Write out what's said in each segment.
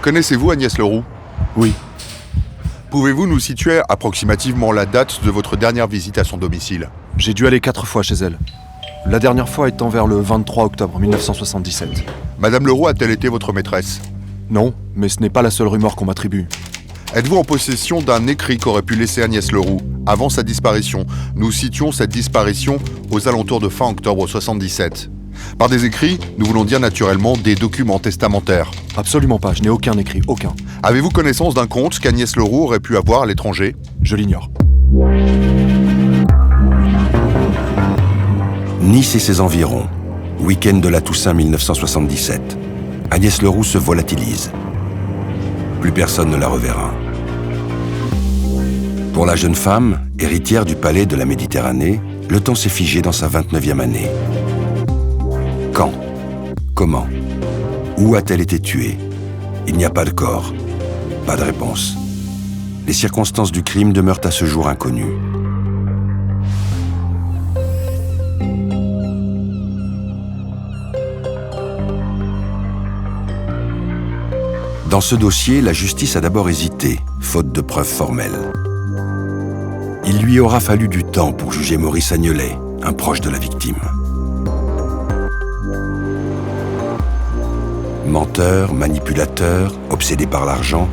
Connaissez-vous Agnès Leroux? Oui. Pouvez-vous nous situer approximativement la date de votre dernière visite à son domicile? J'ai dû aller 4 fois chez elle. La dernière fois étant vers le 23 octobre 1977. Madame Leroux a-t-elle été votre maîtresse? Non, mais ce n'est pas la seule rumeur qu'on m'attribue. Êtes-vous en possession d'un écrit qu'aurait pu laisser Agnès Leroux avant sa disparition? Nous situons cette disparition aux alentours de fin octobre 77. Par des écrits, nous voulons dire naturellement des documents testamentaires. Absolument pas, je n'ai aucun écrit, aucun. Avez-vous connaissance d'un compte qu'Agnès Leroux aurait pu avoir à l'étranger? Je l'ignore. Nice et ses environs. Week-end de la Toussaint 1977. Agnès Leroux se volatilise. Plus personne ne la reverra. Pour la jeune femme, héritière du palais de la Méditerranée, le temps s'est figé dans sa 29e année. Quand? Comment? Où a-t-elle été tuée? Il n'y a pas de corps. Pas de réponse. Les circonstances du crime demeurent à ce jour inconnues. Dans ce dossier, la justice a d'abord hésité, faute de preuves formelles. Il lui aura fallu du temps pour juger Maurice Agnelet, un proche de la victime. Menteur, manipulateur, obsédé par l'argent,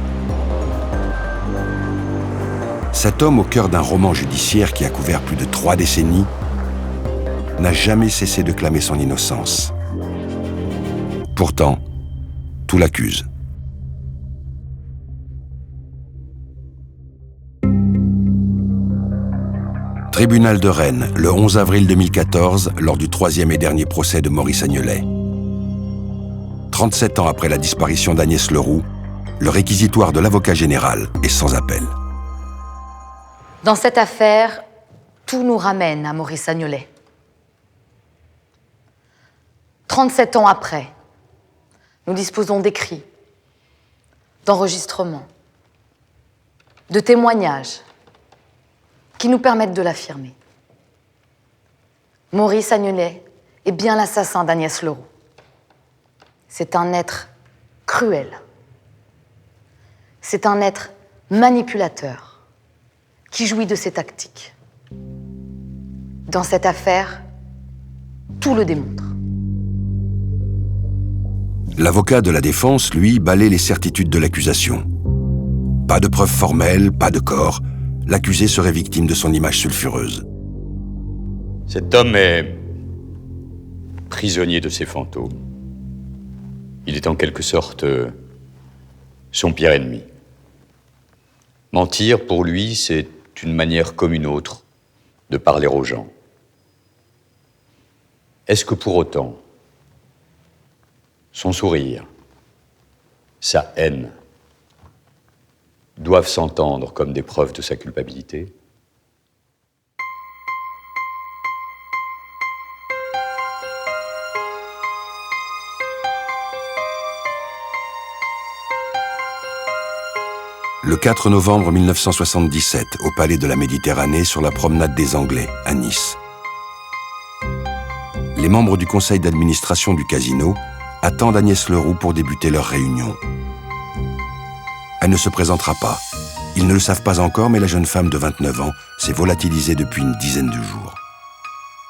cet homme au cœur d'un roman judiciaire qui a couvert plus de 3 décennies n'a jamais cessé de clamer son innocence. Pourtant, tout l'accuse. Tribunal de Rennes, le 11 avril 2014, lors du 3e et dernier procès de Maurice Agnelet. 37 ans après la disparition d'Agnès Leroux, le réquisitoire de l'avocat général est sans appel. Dans cette affaire, tout nous ramène à Maurice Agnelet. 37 ans après, nous disposons d'écrits, d'enregistrements, de témoignages qui nous permettent de l'affirmer. Maurice Agnelet est bien l'assassin d'Agnès Leroux. C'est un être cruel. C'est un être manipulateur qui jouit de ses tactiques. Dans cette affaire, tout le démontre. L'avocat de la défense, lui, balaie les certitudes de l'accusation. Pas de preuves formelles, pas de corps. L'accusé serait victime de son image sulfureuse. Cet homme est prisonnier de ses fantômes. Il est en quelque sorte son pire ennemi. Mentir, pour lui, c'est une manière comme une autre de parler aux gens. Est-ce que pour autant, son sourire, sa haine, doivent s'entendre comme des preuves de sa culpabilité? Le 4 novembre 1977, au Palais de la Méditerranée, sur la promenade des Anglais, à Nice. Les membres du conseil d'administration du casino attendent Agnès Leroux pour débuter leur réunion. Elle ne se présentera pas. Ils ne le savent pas encore, mais la jeune femme de 29 ans s'est volatilisée depuis une dizaine de jours.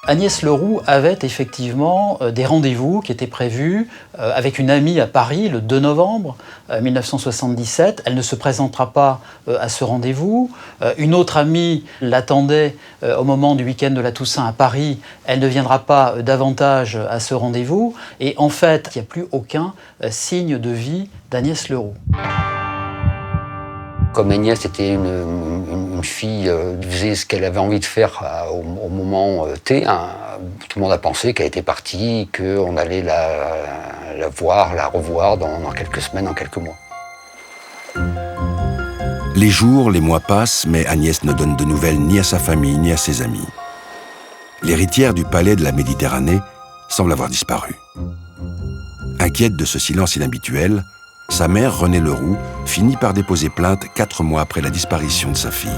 Agnès Leroux avait effectivement des rendez-vous qui étaient prévus avec une amie à Paris le 2 novembre 1977. Elle ne se présentera pas à ce rendez-vous. Une autre amie l'attendait au moment du week-end de la Toussaint à Paris. Elle ne viendra pas davantage à ce rendez-vous. Et en fait, il n'y a plus aucun signe de vie d'Agnès Leroux. Comme Agnès était une fille qui faisait ce qu'elle avait envie de faire au moment T, tout le monde a pensé qu'elle était partie, qu'on allait la voir, la revoir dans quelques semaines, dans quelques mois. Les jours, les mois passent, mais Agnès ne donne de nouvelles ni à sa famille ni à ses amis. L'héritière du palais de la Méditerranée semble avoir disparu. Inquiète de ce silence inhabituel, sa mère, Renée Leroux, finit par déposer plainte 4 mois après la disparition de sa fille.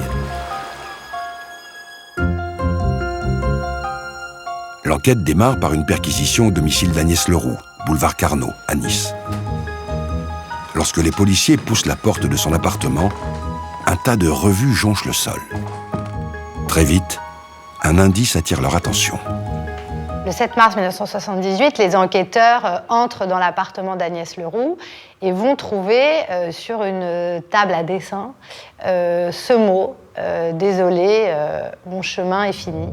L'enquête démarre par une perquisition au domicile d'Agnès Leroux, boulevard Carnot, à Nice. Lorsque les policiers poussent la porte de son appartement, un tas de revues jonche le sol. Très vite, un indice attire leur attention. Le 7 mars 1978, les enquêteurs entrent dans l'appartement d'Agnès Leroux et vont trouver sur une table à dessin ce mot « Désolé, mon chemin est fini ».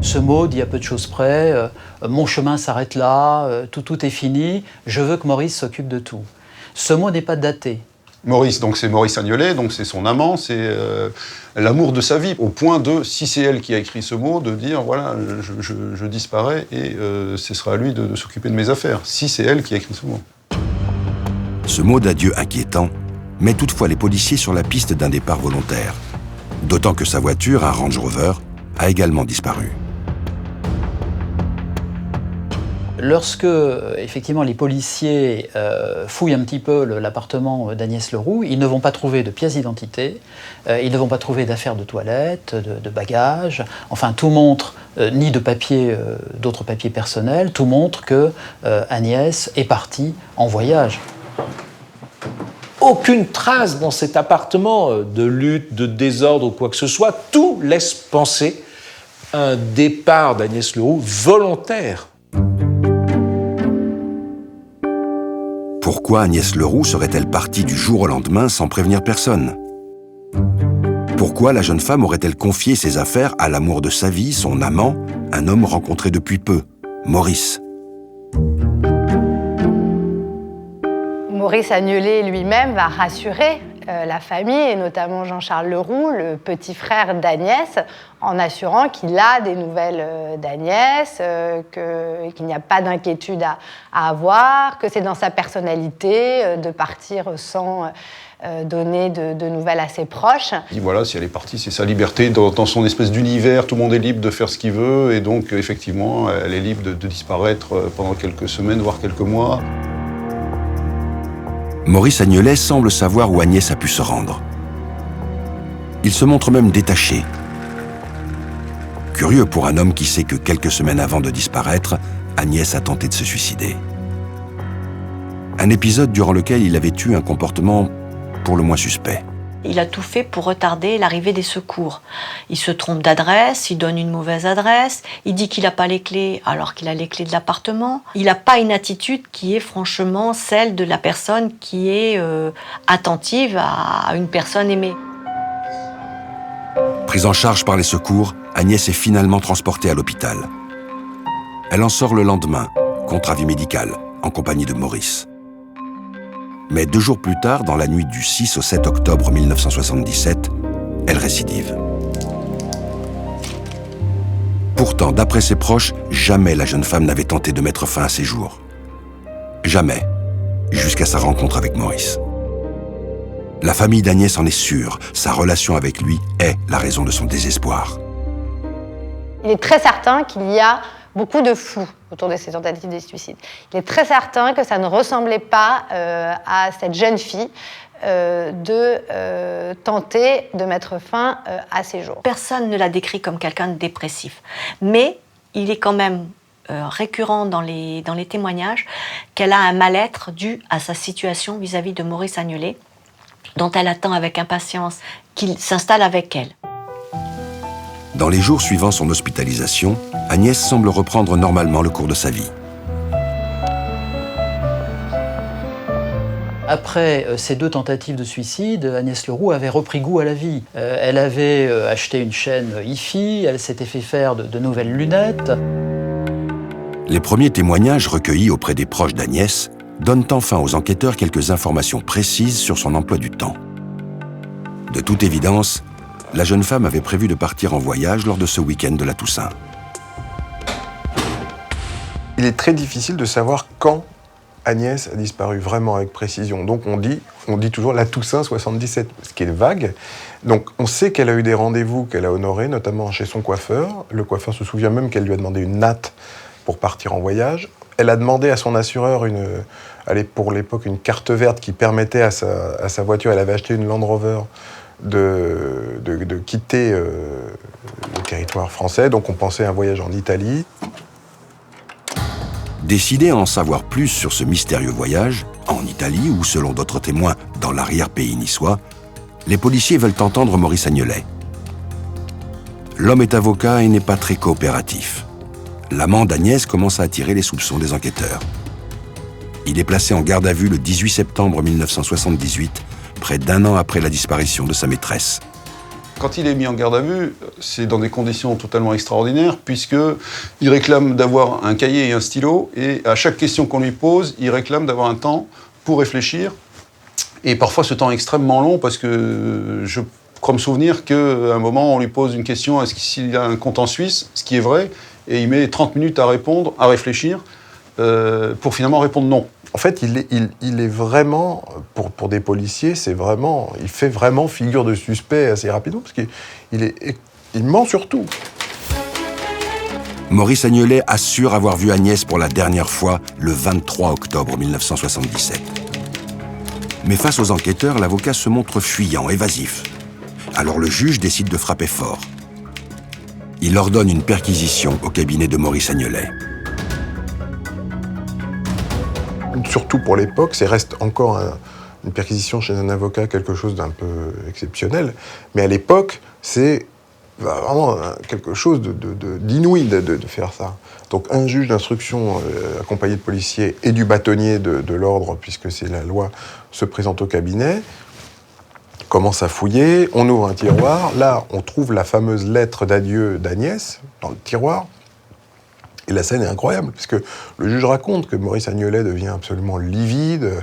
Ce mot dit à peu de choses près, mon chemin s'arrête là, tout est fini, je veux que Maurice s'occupe de tout. Ce mot n'est pas daté. Maurice, donc c'est Maurice Agnelet, donc c'est son amant, c'est l'amour de sa vie, au point de, si c'est elle qui a écrit ce mot, de dire voilà, je disparais et ce sera à lui de s'occuper de mes affaires, si c'est elle qui a écrit ce mot. Ce mot d'adieu inquiétant met toutefois les policiers sur la piste d'un départ volontaire, d'autant que sa voiture, un Range Rover, a également disparu. Lorsque, effectivement, les policiers fouillent un petit peu l'appartement d'Agnès Leroux, ils ne vont pas trouver de pièces d'identité, ils ne vont pas trouver d'affaires de toilette, de bagages, enfin tout montre, ni de papiers, d'autres papiers personnels, tout montre que Agnès est partie en voyage. Aucune trace dans cet appartement de lutte, de désordre ou quoi que ce soit. Tout laisse penser à un départ d'Agnès Leroux volontaire. Pourquoi Agnès Leroux serait-elle partie du jour au lendemain sans prévenir personne? Pourquoi la jeune femme aurait-elle confié ses affaires à l'amour de sa vie, son amant, un homme rencontré depuis peu, Maurice? Maurice Agnelet lui-même va rassurer la famille, et notamment Jean-Charles Leroux, le petit frère d'Agnès, en assurant qu'il a des nouvelles d'Agnès, qu'il n'y a pas d'inquiétude à avoir, que c'est dans sa personnalité de partir sans donner de nouvelles à ses proches. Il dit voilà, si elle est partie, c'est sa liberté, dans son espèce d'univers, tout le monde est libre de faire ce qu'il veut, et donc effectivement, elle est libre de disparaître pendant quelques semaines, voire quelques mois. Maurice Agnelet semble savoir où Agnès a pu se rendre. Il se montre même détaché. Curieux pour un homme qui sait que quelques semaines avant de disparaître, Agnès a tenté de se suicider. Un épisode durant lequel il avait eu un comportement pour le moins suspect. Il a tout fait pour retarder l'arrivée des secours. Il se trompe d'adresse, il donne une mauvaise adresse, il dit qu'il n'a pas les clés alors qu'il a les clés de l'appartement. Il n'a pas une attitude qui est franchement celle de la personne qui est attentive à une personne aimée. Prise en charge par les secours, Agnès est finalement transportée à l'hôpital. Elle en sort le lendemain, contre avis médical, en compagnie de Maurice. Mais 2 jours plus tard, dans la nuit du 6 au 7 octobre 1977, elle récidive. Pourtant, d'après ses proches, jamais la jeune femme n'avait tenté de mettre fin à ses jours. Jamais, jusqu'à sa rencontre avec Maurice. La famille d'Agnès en est sûre, sa relation avec lui est la raison de son désespoir. Il est très certain qu'il y a beaucoup de flou autour de ces tentatives de suicide. Il est très certain que ça ne ressemblait pas à cette jeune fille de tenter de mettre fin à ses jours. Personne ne l'a décrit comme quelqu'un de dépressif, mais il est quand même récurrent dans les témoignages qu'elle a un mal-être dû à sa situation vis-à-vis de Maurice Agnelet, dont elle attend avec impatience qu'il s'installe avec elle. Dans les jours suivant son hospitalisation, Agnès semble reprendre normalement le cours de sa vie. Après ces 2 tentatives de suicide, Agnès Leroux avait repris goût à la vie. Elle avait acheté une chaîne hi-fi, elle s'était fait faire de nouvelles lunettes. Les premiers témoignages recueillis auprès des proches d'Agnès donnent enfin aux enquêteurs quelques informations précises sur son emploi du temps. De toute évidence, la jeune femme avait prévu de partir en voyage lors de ce week-end de la Toussaint. Il est très difficile de savoir quand Agnès a disparu vraiment avec précision. Donc on dit toujours la Toussaint 77, ce qui est vague. Donc on sait qu'elle a eu des rendez-vous qu'elle a honorés, notamment chez son coiffeur. Le coiffeur se souvient même qu'elle lui a demandé une natte pour partir en voyage. Elle a demandé à son assureur pour l'époque une carte verte qui permettait à sa voiture, elle avait acheté une Land Rover, de quitter le territoire français. Donc on pensait à un voyage en Italie. Décidé à en savoir plus sur ce mystérieux voyage, En Italie, ou selon d'autres témoins, dans l'arrière-pays niçois, les policiers veulent entendre Maurice Agnelet. L'homme est avocat et n'est pas très coopératif. L'amant d'Agnès commence à attirer les soupçons des enquêteurs. Il est placé en garde à vue le 18 septembre 1978, près d'1 an après la disparition de sa maîtresse. Quand il est mis en garde à vue, c'est dans des conditions totalement extraordinaires, puisqu'il réclame d'avoir un cahier et un stylo, et à chaque question qu'on lui pose, il réclame d'avoir un temps pour réfléchir. Et parfois, ce temps est extrêmement long, parce que je crois me souvenir qu'à un moment, on lui pose une question, est-ce qu'il a un compte en Suisse, ce qui est vrai, et il met 30 minutes à répondre, à réfléchir, pour finalement répondre non. En fait, il est vraiment, pour des policiers, il fait vraiment figure de suspect assez rapidement, parce qu'il ment sur tout. Maurice Agnelet assure avoir vu Agnès pour la dernière fois le 23 octobre 1977. Mais face aux enquêteurs, l'avocat se montre fuyant, évasif. Alors le juge décide de frapper fort. Il ordonne une perquisition au cabinet de Maurice Agnelet. Surtout pour l'époque, c'est reste encore une perquisition chez un avocat quelque chose d'un peu exceptionnel. Mais à l'époque, c'est vraiment quelque chose d'inouï de faire ça. Donc un juge d'instruction accompagné de policiers et du bâtonnier de l'ordre, puisque c'est la loi, se présente au cabinet, commence à fouiller, on ouvre un tiroir. Là, on trouve la fameuse lettre d'adieu d'Agnès dans le tiroir. Et la scène est incroyable, parce que le juge raconte que Maurice Agnelet devient absolument livide,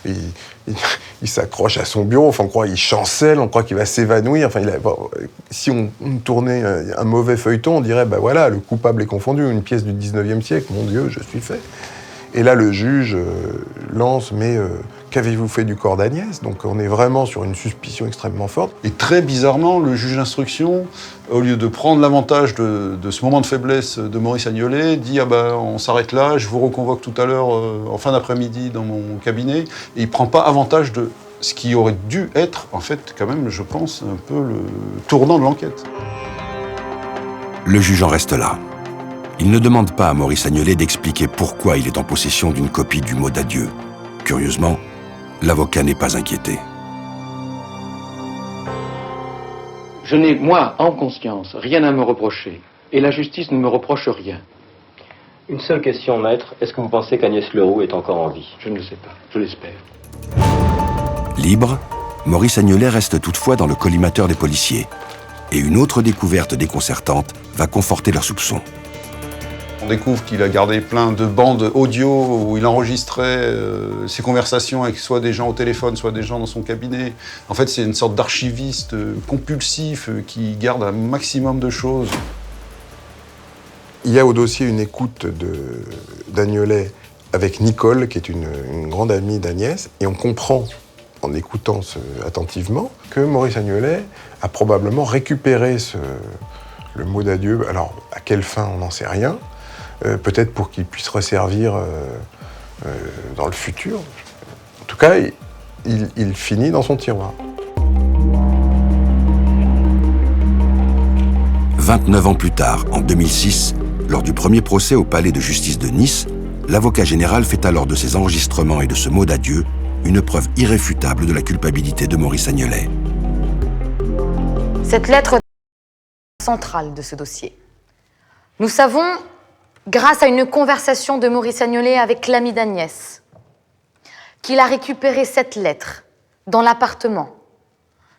il s'accroche à son bureau, enfin, on croit qu'il chancelle, on croit qu'il va s'évanouir. Enfin, si on tournait un mauvais feuilleton, on dirait, ben voilà, le coupable est confondu, une pièce du 19e siècle, mon Dieu, je suis fait. Et là, le juge lance, mais qu'avez-vous fait du corps d'Agnès? Donc on est vraiment sur une suspicion extrêmement forte. Et très bizarrement, le juge d'instruction, au lieu de prendre l'avantage de ce moment de faiblesse de Maurice Agnelet, dit « Ah ben, on s'arrête là, je vous reconvoque tout à l'heure en fin d'après-midi dans mon cabinet ». Et il ne prend pas avantage de ce qui aurait dû être, en fait, quand même, je pense, un peu le tournant de l'enquête. Le juge en reste là. Il ne demande pas à Maurice Agnelet d'expliquer pourquoi il est en possession d'une copie du mot d'adieu. Curieusement, l'avocat n'est pas inquiété. Je n'ai, moi, en conscience, rien à me reprocher. Et la justice ne me reproche rien. Une seule question, maître. Est-ce que vous pensez qu'Agnès Leroux est encore en vie? Je ne le sais pas. Je l'espère. Libre, Maurice Agnelet reste toutefois dans le collimateur des policiers. Et une autre découverte déconcertante va conforter leurs soupçons. On découvre qu'il a gardé plein de bandes audio où il enregistrait ses conversations avec soit des gens au téléphone, soit des gens dans son cabinet. En fait, c'est une sorte d'archiviste compulsif qui garde un maximum de choses. Il y a au dossier une écoute d'Agnelet avec Nicole, qui est une grande amie d'Agnès, et on comprend, en écoutant attentivement, que Maurice Agnelet a probablement récupéré le mot d'adieu. Alors, à quelle fin, on n'en sait rien. Peut-être pour qu'il puisse resservir dans le futur. En tout cas, il finit dans son tiroir. 29 ans plus tard, en 2006, lors du premier procès au palais de justice de Nice, l'avocat général fait alors de ces enregistrements et de ce mot d'adieu une preuve irréfutable de la culpabilité de Maurice Agnelet. Cette lettre est centrale de ce dossier. Nous savons, grâce à une conversation de Maurice Agnelet avec l'ami d'Agnès, qu'il a récupéré cette lettre dans l'appartement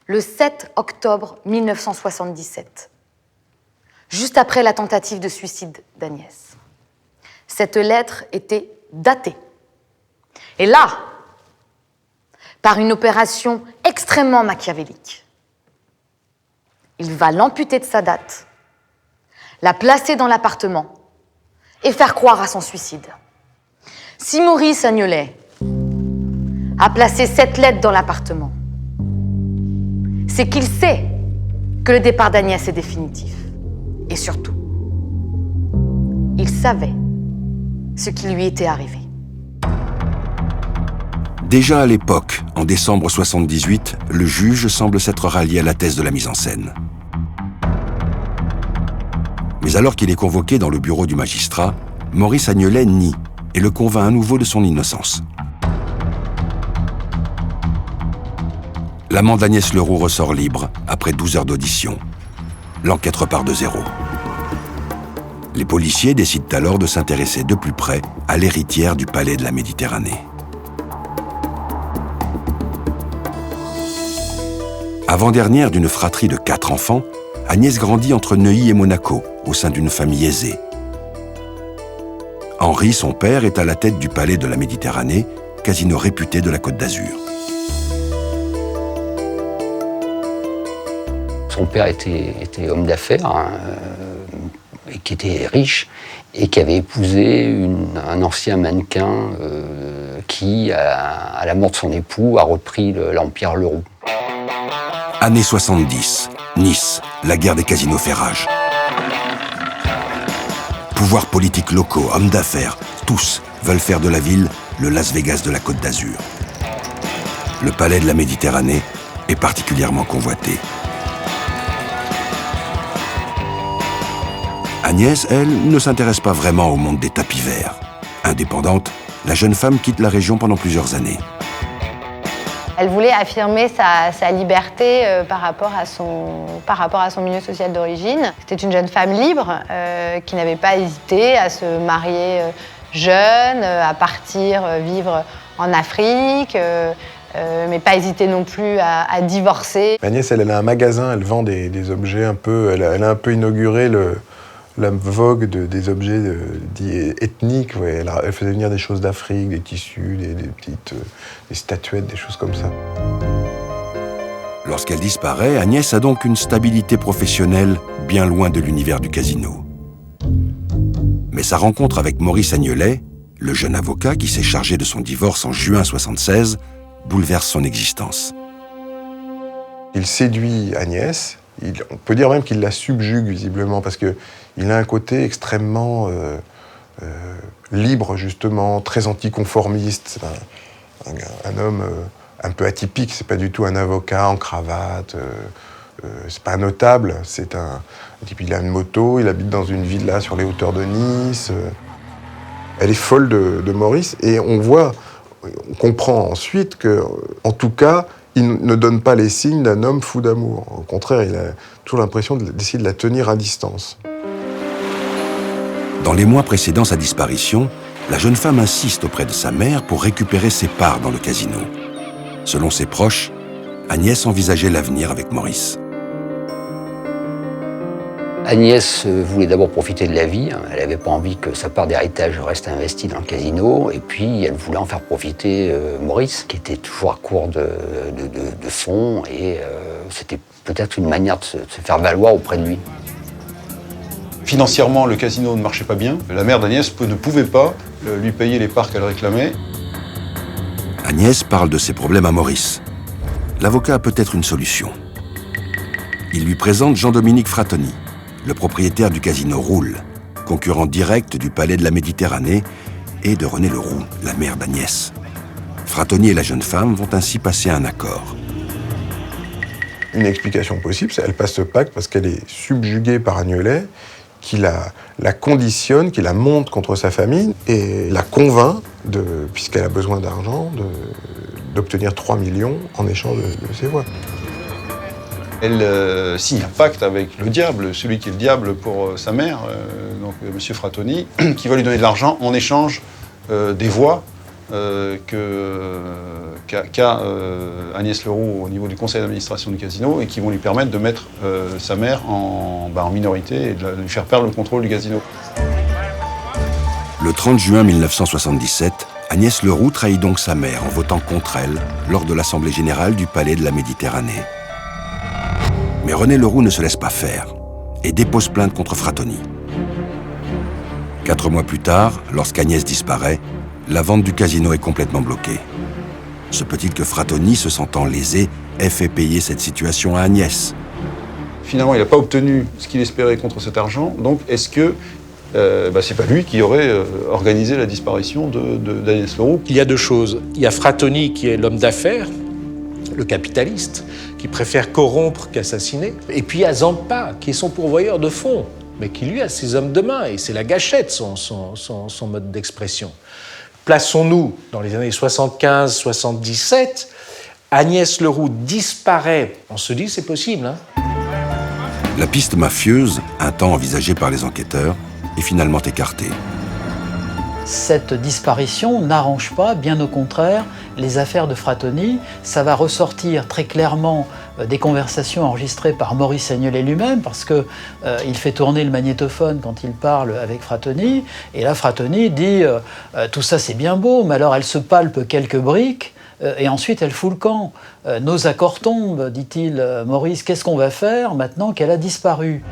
le 7 octobre 1977, juste après la tentative de suicide d'Agnès. Cette lettre était datée. Et là, par une opération extrêmement machiavélique, il va l'amputer de sa date, la placer dans l'appartement et faire croire à son suicide. Si Maurice Agnelet a placé cette lettre dans l'appartement, c'est qu'il sait que le départ d'Agnès est définitif. Et surtout, il savait ce qui lui était arrivé. Déjà à l'époque, en décembre 78, le juge semble s'être rallié à la thèse de la mise en scène. Mais alors qu'il est convoqué dans le bureau du magistrat, Maurice Agnelet nie et le convainc à nouveau de son innocence. L'amant d'Agnès Leroux ressort libre après 12 heures d'audition. L'enquête repart de zéro. Les policiers décident alors de s'intéresser de plus près à l'héritière du palais de la Méditerranée. Avant-dernière d'une fratrie de 4 enfants, Agnès grandit entre Neuilly et Monaco, au sein d'une famille aisée. Henri, son père, est à la tête du palais de la Méditerranée, casino réputé de la Côte d'Azur. Son père était homme d'affaires, et qui était riche, et qui avait épousé un ancien mannequin qui, à la mort de son époux, a repris l'empire Leroux. Années 70, Nice, la guerre des casinos fait rage. Pouvoirs politiques locaux, hommes d'affaires, tous veulent faire de la ville le Las Vegas de la Côte d'Azur. Le palais de la Méditerranée est particulièrement convoité. Agnès, elle, ne s'intéresse pas vraiment au monde des tapis verts. Indépendante, la jeune femme quitte la région pendant plusieurs années. Elle voulait affirmer sa liberté par rapport à son milieu social d'origine. C'était une jeune femme libre qui n'avait pas hésité à se marier jeune, à partir vivre en Afrique, mais pas hésité non plus à divorcer. Agnès, elle a un magasin, elle vend des objets un peu... Elle a un peu inauguré la vogue des objets dits ethniques. Ouais. Elle faisait venir des choses d'Afrique, des tissus, des statuettes, des choses comme ça. Lorsqu'elle disparaît, Agnès a donc une stabilité professionnelle bien loin de l'univers du casino. Mais sa rencontre avec Maurice Agnelet, le jeune avocat qui s'est chargé de son divorce en juin 1976, bouleverse son existence. Il séduit Agnès. On peut dire même qu'il la subjugue visiblement parce qu'il a un côté extrêmement libre justement, très anticonformiste. Un homme un peu atypique, c'est pas du tout un avocat en cravate, c'est pas un notable, c'est un type, il a une moto, il habite dans une villa sur les hauteurs de Nice. Elle est folle de Maurice et on comprend ensuite que, en tout cas, il ne donne pas les signes d'un homme fou d'amour. Au contraire, il a toujours l'impression d'essayer de la tenir à distance. Dans les mois précédant sa disparition, la jeune femme insiste auprès de sa mère pour récupérer ses parts dans le casino. Selon ses proches, Agnès envisageait l'avenir avec Maurice. Agnès voulait d'abord profiter de la vie. Elle n'avait pas envie que sa part d'héritage reste investie dans le casino. Et puis, elle voulait en faire profiter Maurice, qui était toujours à court de fonds. Et c'était peut-être une manière de se faire valoir auprès de lui. Financièrement, le casino ne marchait pas bien. La mère d'Agnès ne pouvait pas lui payer les parts qu'elle réclamait. Agnès parle de ses problèmes à Maurice. L'avocat a peut-être une solution. Il lui présente Jean-Dominique Fratoni, le propriétaire du casino Roule, concurrent direct du palais de la Méditerranée et de René Leroux, la mère d'Agnès. Fratoni et la jeune femme vont ainsi passer un accord. Une explication possible, c'est qu'elle passe ce pacte parce qu'elle est subjuguée par Agnelet, qui la conditionne, qui la monte contre sa famille et la convainc, puisqu'elle a besoin d'argent, d'obtenir 3 millions en échange de ses voix. Elle signe un pacte avec le diable, celui qui est le diable pour sa mère, donc M. Fratoni, qui va lui donner de l'argent en échange des voix qu'a Agnès Leroux au niveau du conseil d'administration du casino et qui vont lui permettre de mettre sa mère en minorité et de lui faire perdre le contrôle du casino. Le 30 juin 1977, Agnès Leroux trahit donc sa mère en votant contre elle lors de l'Assemblée générale du palais de la Méditerranée. Mais René Leroux ne se laisse pas faire et dépose plainte contre Fratoni. 4 mois plus tard, lorsqu'Agnès disparaît, la vente du casino est complètement bloquée. Se peut-il que Fratoni, se sentant lésé, ait fait payer cette situation à Agnès? Finalement, il n'a pas obtenu ce qu'il espérait contre cet argent, donc est-ce que c'est pas lui qui aurait organisé la disparition d'Agnès Leroux? Il y a deux choses. Il y a Fratoni qui est l'homme d'affaires, le capitaliste, qui préfère corrompre qu'assassiner. Et puis il y a Zampa, qui est son pourvoyeur de fonds, mais qui lui a ses hommes de main, et c'est la gâchette, son mode d'expression. Plaçons-nous dans les années 75-77, Agnès Leroux disparaît. On se dit c'est possible, hein? La piste mafieuse, un temps envisagée par les enquêteurs, est finalement écartée. Cette disparition n'arrange pas, bien au contraire, les affaires de Frattoni. Ça va ressortir très clairement des conversations enregistrées par Maurice Agnolet lui-même, parce qu'il fait tourner le magnétophone quand il parle avec Frattoni. Et là, Frattoni dit tout ça c'est bien beau, mais alors elle se palpe quelques briques. Et ensuite, elle fout le camp. Nos accords tombent, dit-il. Maurice, qu'est-ce qu'on va faire maintenant qu'elle a disparu ?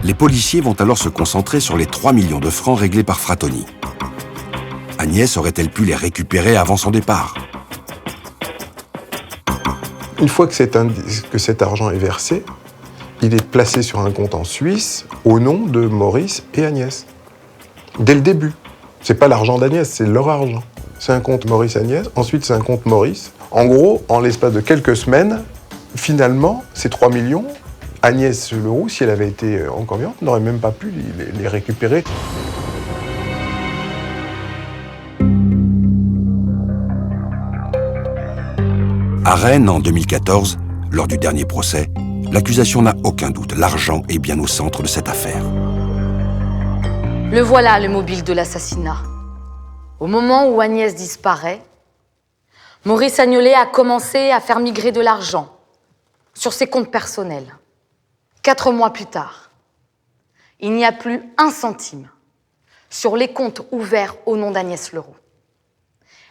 Les policiers vont alors se concentrer sur les 3 millions de francs réglés par Frattoni. Agnès aurait-elle pu les récupérer avant son départ? Une fois que cet argent est versé, il est placé sur un compte en Suisse au nom de Maurice et Agnès. Dès le début. C'est pas l'argent d'Agnès, c'est leur argent. C'est un compte Maurice-Agnès, ensuite c'est un compte Maurice. En gros, en l'espace de quelques semaines, finalement, ces 3 millions, Agnès Leroux, si elle avait été encore vivante, n'aurait même pas pu les récupérer. À Rennes, en 2014, lors du dernier procès, l'accusation n'a aucun doute. L'argent est bien au centre de cette affaire. Le voilà, le mobile de l'assassinat. Au moment où Agnès disparaît, Maurice Agnolet a commencé à faire migrer de l'argent sur ses comptes personnels. 4 mois plus tard, il n'y a plus un centime sur les comptes ouverts au nom d'Agnès Leroux.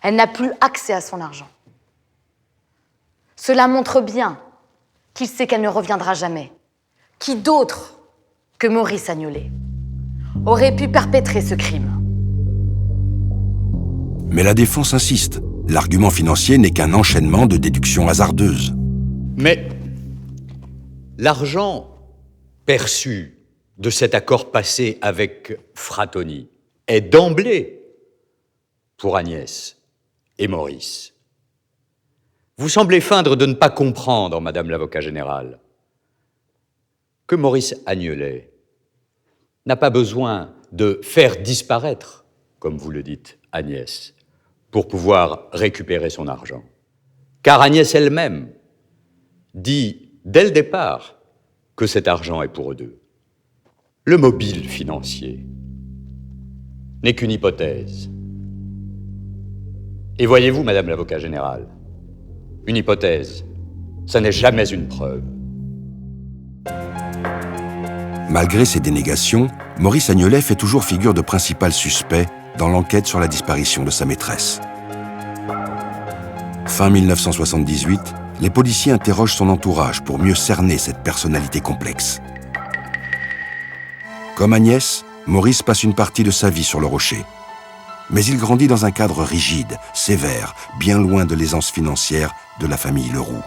Elle n'a plus accès à son argent. Cela montre bien qu'il sait qu'elle ne reviendra jamais. Qui d'autre que Maurice Agnolet aurait pu perpétrer ce crime? Mais la défense insiste. L'argument financier n'est qu'un enchaînement de déductions hasardeuses. Mais l'argent perçu de cet accord passé avec Frattoni est d'emblée pour Agnès et Maurice. Vous semblez feindre de ne pas comprendre, Madame l'avocat général, que Maurice Agnolet n'a pas besoin de faire disparaître, comme vous le dites, Agnès, pour pouvoir récupérer son argent. Car Agnès elle-même dit dès le départ que cet argent est pour eux deux. Le mobile financier n'est qu'une hypothèse. Et voyez-vous, Madame l'avocat général, une hypothèse, ça n'est jamais une preuve. Malgré ses dénégations, Maurice Agnolet fait toujours figure de principal suspect dans l'enquête sur la disparition de sa maîtresse. Fin 1978, les policiers interrogent son entourage pour mieux cerner cette personnalité complexe. Comme Agnès, Maurice passe une partie de sa vie sur le rocher. Mais il grandit dans un cadre rigide, sévère, bien loin de l'aisance financière de la famille Leroux.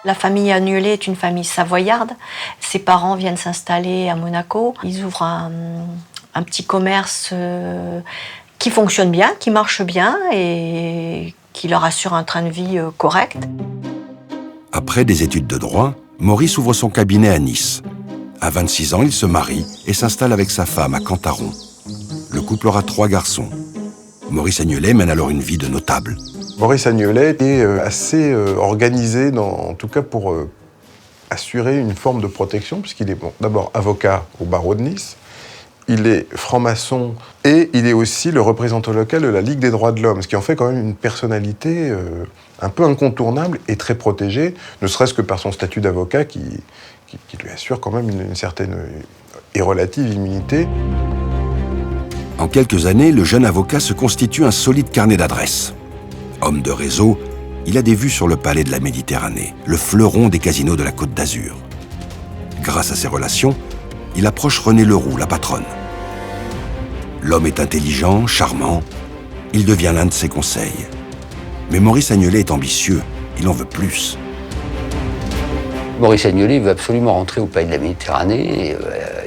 La famille Agnolet est une famille savoyarde. Ses parents viennent s'installer à Monaco. Ils ouvrent un petit commerce qui fonctionne bien, qui marche bien et qui leur assure un train de vie correct. Après des études de droit, Maurice ouvre son cabinet à Nice. À 26 ans, il se marie et s'installe avec sa femme à Cantaron. Le couple aura 3 garçons. Maurice Agnolet mène alors une vie de notable. Maurice Agnolet est assez organisé, en tout cas pour assurer une forme de protection, puisqu'il est d'abord avocat au barreau de Nice, il est franc-maçon et il est aussi le représentant local de la Ligue des droits de l'homme, ce qui en fait quand même une personnalité un peu incontournable et très protégée, ne serait-ce que par son statut d'avocat qui lui assure quand même une certaine et relative immunité. En quelques années, le jeune avocat se constitue un solide carnet d'adresses. Homme de réseau, il a des vues sur le palais de la Méditerranée, le fleuron des casinos de la Côte d'Azur. Grâce à ses relations, il approche Renée Leroux, la patronne. L'homme est intelligent, charmant, il devient l'un de ses conseils. Mais Maurice Agnolet est ambitieux, il en veut plus. Maurice Agnolet veut absolument rentrer au Palais de la Méditerranée, et,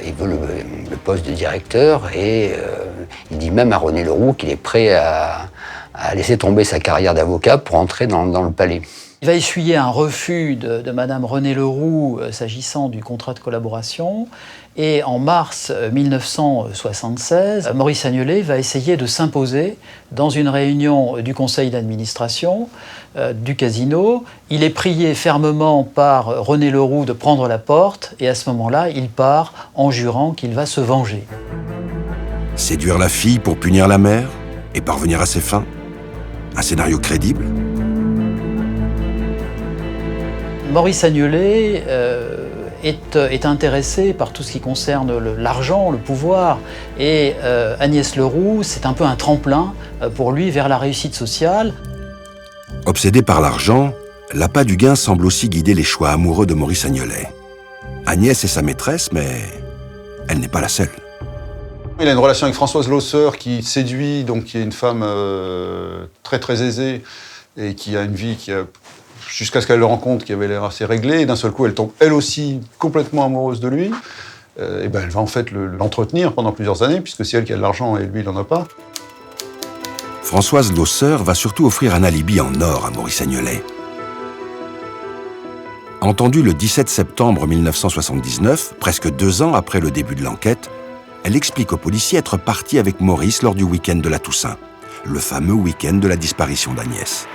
il veut le poste de directeur et il dit même à Renée Leroux qu'il est prêt à laisser tomber sa carrière d'avocat pour entrer dans le palais. Il va essuyer un refus de Madame Renée Leroux s'agissant du contrat de collaboration Et en mars 1976, Maurice Agnelet va essayer de s'imposer dans une réunion du conseil d'administration du casino. Il est prié fermement par René Leroux de prendre la porte et à ce moment-là, il part en jurant qu'il va se venger. Séduire la fille pour punir la mère et parvenir à ses fins? Un scénario crédible? Maurice Agnelet est intéressé par tout ce qui concerne l'argent, le pouvoir. Et Agnès Leroux, c'est un peu un tremplin pour lui vers la réussite sociale. Obsédé par l'argent, l'appât du gain semble aussi guider les choix amoureux de Maurice Agnelet. Agnès est sa maîtresse, mais elle n'est pas la seule. Il a une relation avec Françoise Losser qui séduit, donc qui est une femme très très aisée et qui a une vie qui a, jusqu'à ce qu'elle le rencontre, qui avait l'air assez réglée. Et d'un seul coup, elle tombe elle aussi complètement amoureuse de lui. Et ben, elle va en fait l'entretenir pendant plusieurs années, puisque c'est elle qui a de l'argent et lui, il n'en a pas. Françoise Losser va surtout offrir un alibi en or à Maurice Agnelet. Entendue le 17 septembre 1979, presque 2 ans après le début de l'enquête, elle explique aux policiers être partie avec Maurice lors du week-end de la Toussaint, le fameux week-end de la disparition d'Agnès.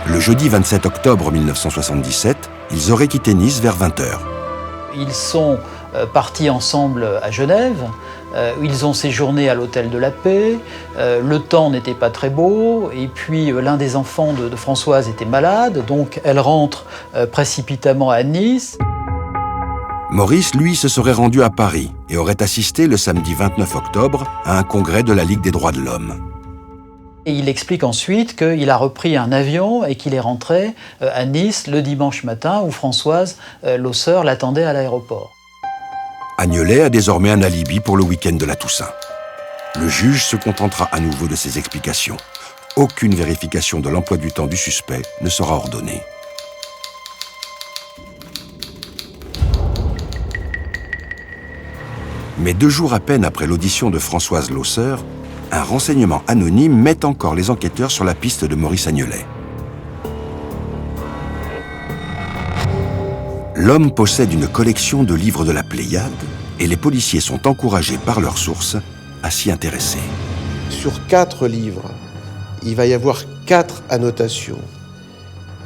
Le jeudi 27 octobre 1977, ils auraient quitté Nice vers 20h. Ils sont partis ensemble à Genève, ils ont séjourné à l'Hôtel de la Paix, le temps n'était pas très beau, et puis l'un des enfants de Françoise était malade, donc elle rentre précipitamment à Nice. Maurice, lui, se serait rendu à Paris et aurait assisté le samedi 29 octobre à un congrès de la Ligue des droits de l'homme. Et il explique ensuite qu'il a repris un avion et qu'il est rentré à Nice le dimanche matin où Françoise Losser l'attendait à l'aéroport. Agnelet a désormais un alibi pour le week-end de la Toussaint. Le juge se contentera à nouveau de ses explications. Aucune vérification de l'emploi du temps du suspect ne sera ordonnée. Mais 2 jours à peine après l'audition de Françoise Losser, un renseignement anonyme met encore les enquêteurs sur la piste de Maurice Agnelet. L'homme possède une collection de livres de la Pléiade et les policiers sont encouragés par leurs sources à s'y intéresser. Sur 4 livres, il va y avoir 4 annotations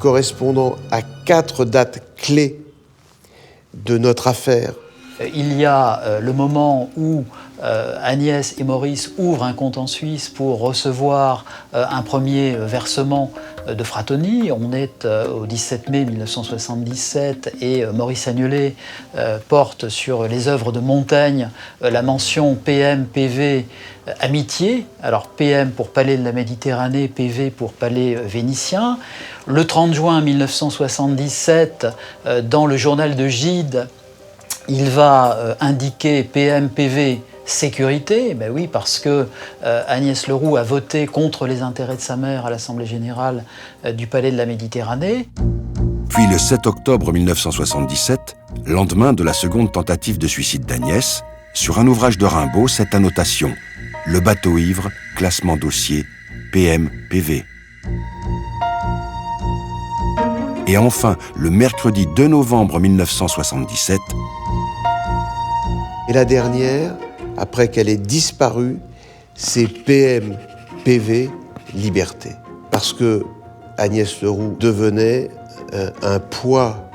correspondant à 4 dates clés de notre affaire. Il y a le moment où Agnès et Maurice ouvrent un compte en Suisse pour recevoir un premier versement de Fratoni. On est au 17 mai 1977 et Maurice Agnelet porte sur les œuvres de Montaigne la mention PM, PV, Amitié. Alors PM pour Palais de la Méditerranée, PV pour Palais vénitien. Le 30 juin 1977, dans le journal de Gide, il va indiquer PM-PV sécurité, ben oui, parce que Agnès Leroux a voté contre les intérêts de sa mère à l'Assemblée générale du Palais de la Méditerranée. Puis le 7 octobre 1977, lendemain de la seconde tentative de suicide d'Agnès, sur un ouvrage de Rimbaud, cette annotation « Le bateau ivre, classement dossier, PM-PV ». Et enfin, le mercredi 2 novembre 1977, et la dernière, après qu'elle ait disparu, c'est PM, PV, liberté. Parce que Agnès Leroux devenait un poids,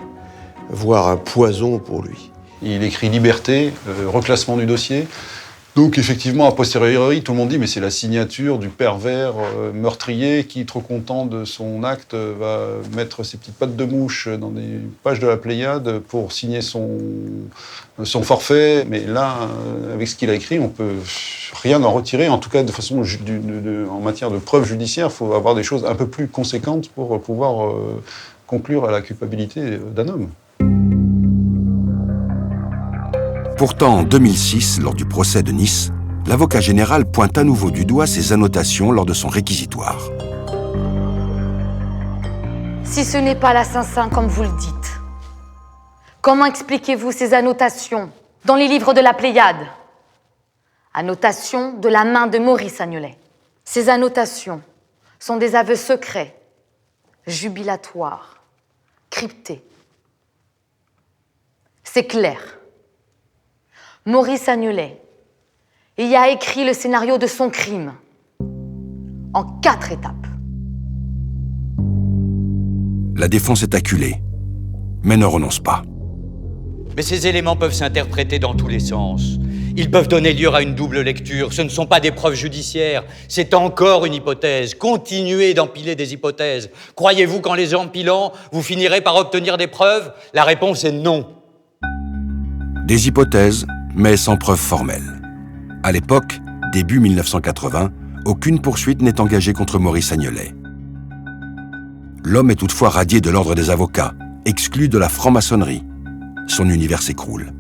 voire un poison pour lui. Il écrit liberté, reclassement du dossier. Donc effectivement, a posteriori, tout le monde dit mais c'est la signature du pervers meurtrier qui, trop content de son acte, va mettre ses petites pattes de mouche dans des pages de la Pléiade pour signer son forfait. Mais là, avec ce qu'il a écrit, on peut rien en retirer. En tout cas, de façon en matière de preuves judiciaires, il faut avoir des choses un peu plus conséquentes pour pouvoir conclure à la culpabilité d'un homme. Pourtant, en 2006, lors du procès de Nice, l'avocat général pointe à nouveau du doigt ses annotations lors de son réquisitoire. Si ce n'est pas l'assassin comme vous le dites, comment expliquez-vous ces annotations dans les livres de la Pléiade? Annotations de la main de Maurice Agnelet. Ces annotations sont des aveux secrets, jubilatoires, cryptés. C'est clair. Maurice Agnelet y a écrit le scénario de son crime en 4 étapes. La défense est acculée, mais ne renonce pas. Mais ces éléments peuvent s'interpréter dans tous les sens. Ils peuvent donner lieu à une double lecture. Ce ne sont pas des preuves judiciaires, c'est encore une hypothèse. Continuez d'empiler des hypothèses. Croyez-vous qu'en les empilant, vous finirez par obtenir des preuves? La réponse est non. Des hypothèses, mais sans preuve formelle. À l'époque, début 1980, aucune poursuite n'est engagée contre Maurice Agnelet. L'homme est toutefois radié de l'ordre des avocats, exclu de la franc-maçonnerie. Son univers s'écroule.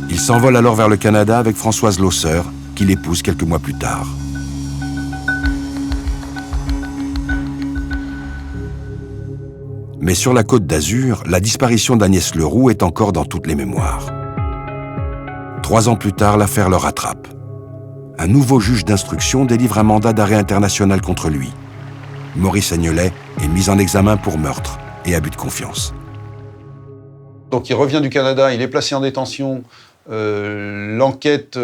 Il s'envole alors vers le Canada avec Françoise Losseur, qu'il épouse quelques mois plus tard. Mais sur la Côte d'Azur, la disparition d'Agnès Leroux est encore dans toutes les mémoires. 3 ans plus tard, l'affaire le rattrape. Un nouveau juge d'instruction délivre un mandat d'arrêt international contre lui. Maurice Agnelet est mis en examen pour meurtre et abus de confiance. Donc il revient du Canada, il est placé en détention. L'enquête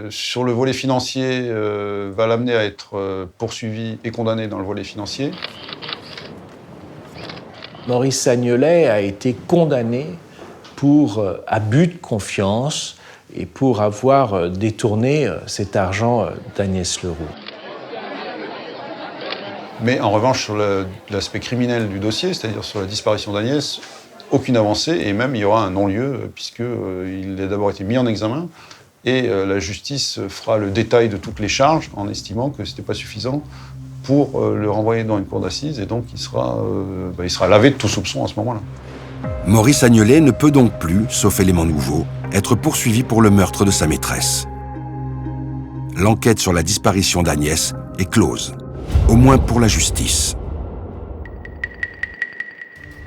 sur le volet financier va l'amener à être poursuivi et condamné dans le volet financier. Maurice Agnelet a été condamné pour abus de confiance et pour avoir détourné cet argent d'Agnès Leroux. Mais en revanche, sur l'aspect criminel du dossier, c'est-à-dire sur la disparition d'Agnès, aucune avancée, et même il y aura un non-lieu, puisqu'il a d'abord été mis en examen, et la justice fera le détail de toutes les charges, en estimant que ce n'était pas suffisant pour le renvoyer dans une cour d'assises, et donc il sera lavé de tout soupçon à ce moment-là. Maurice Agnelet ne peut donc plus, sauf élément nouveau, être poursuivi pour le meurtre de sa maîtresse. L'enquête sur la disparition d'Agnès est close, au moins pour la justice.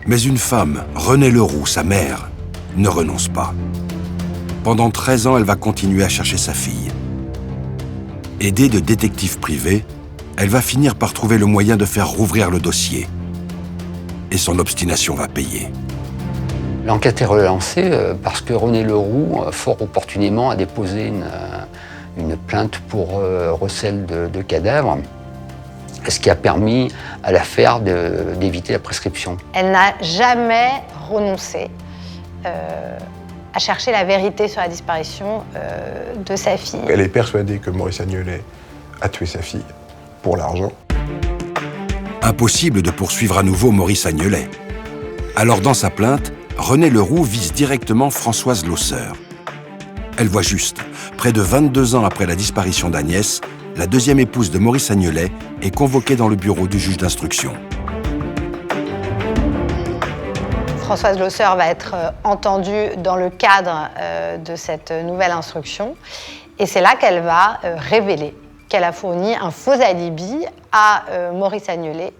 Mais une femme, Renée Leroux, sa mère, ne renonce pas. Pendant 13 ans, elle va continuer à chercher sa fille. Aidée de détectives privés, elle va finir par trouver le moyen de faire rouvrir le dossier. Et son obstination va payer. L'enquête est relancée parce que Renée Leroux, fort opportunément, a déposé une plainte pour recel de cadavres, ce qui a permis à l'affaire d'éviter la prescription. Elle n'a jamais renoncé à chercher la vérité sur la disparition de sa fille. Elle est persuadée que Maurice Agnelet a tué sa fille pour l'argent. Impossible de poursuivre à nouveau Maurice Agnelet. Alors dans sa plainte, Renée Leroux vise directement Françoise Losseur. Elle voit juste. Près de 22 ans après la disparition d'Agnès, la deuxième épouse de Maurice Agnelet est convoquée dans le bureau du juge d'instruction. Françoise Losseur va être entendue dans le cadre de cette nouvelle instruction. Et c'est là qu'elle va révéler qu'elle a fourni un faux alibi à Maurice Agnelet